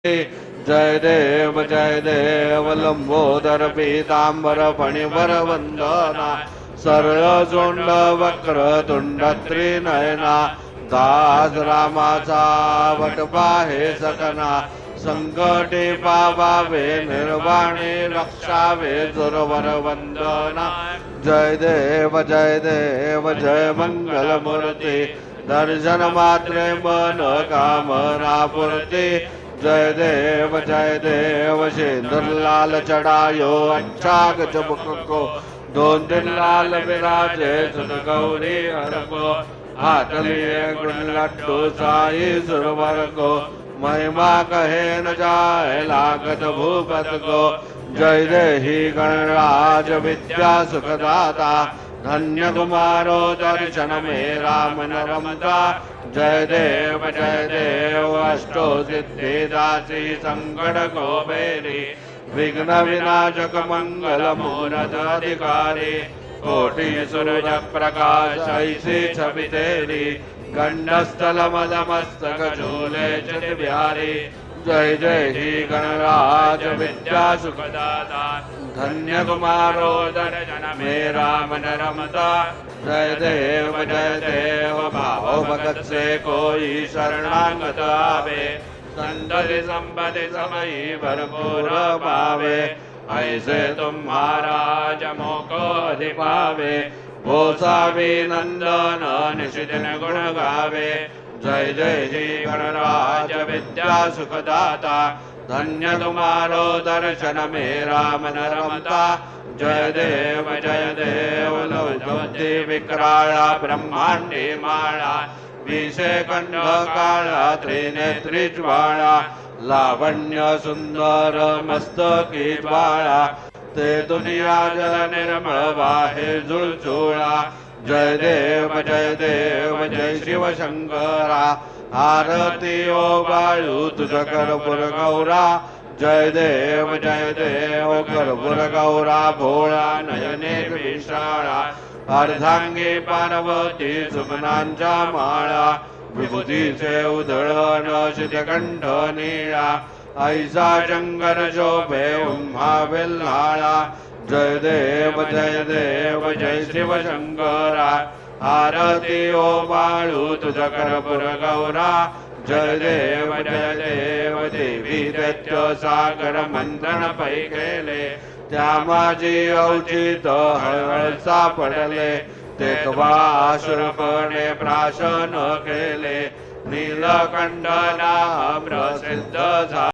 जय देव लंबोदर पीतांबर फणिवर वंदना सरळ सोंड वक्रतुंड त्रिनयना दास रामाचा वटपाहे सकना संकटे पावावे निर्वाणे रक्षावे सुरवर वंदना जय देव जय मंगल मूर्ती दर्शन मात्रे मन कामना पूर्ती जय देव सिंदूर लाल चढ़ायो अच्छा चबुक को दोन दिन लाल विराजे सुन गौरी हर को हाथ लिए गुण लड्डू साई सुरवर को महिमा कहे न जाए लागत भूपत को जय देहि गणराज विद्या सुखदाता धन्य कुमारो दर्शन में राम न रमता जय देव अष्टो सिद्धि दासी संकट को बेरी विघ्न विनाशक मंगल मूरत अधिकारी कोटि सूरज प्रकाश ऐसी छवि तेरी गंडस्थल मदमस्तक झूले चित बिहारी जय ही गणराज विद्या सुखदाता धन्य कुमारो दर्शन में राम न रमता जय देव भाव भगत से कोई शरणागत आवे संतति संपत्ति समयी भरपूर पावे ऐसे तुम्हारा जमो को अधिपावे वो सावी नंदन निशिदिन गुण गावे जय ही गणराज विद्या सुखदाता धन्य तुम्हारो दर्शन में राम न रमता जय देव लौज्योति विकराळा ब्रह्मांडी माळा विषे कंठ काळा त्रिनेत्री ज्वाळा लावण्य सुंदर मस्तकी ज्वाळा ते दुनिया जल निर्मळ वाहे जुळचुळा जय देव जय शिव शंकरा आरती ओ बाळू तुझ कर्पूर गौरा जय देव कर्पूर गौरा भोळा नयने विशाळा अर्धांगी पार्वती सुमनांच्या माळा विभूतीचे उधळण शितकंठ निळा ऐसा शंकर शोभे उम्हा वेल्हाळा जय देव जय शिव शंकरा आरती ओ बाळू तुझ कर्पूर गौरा जय देव देवी दैत्य सागर मंथन पै केले त्या माझी औचित हळहळ सापडले तेव्हा असुरपणे प्राशन केले नीलकंठना प्रसिद्ध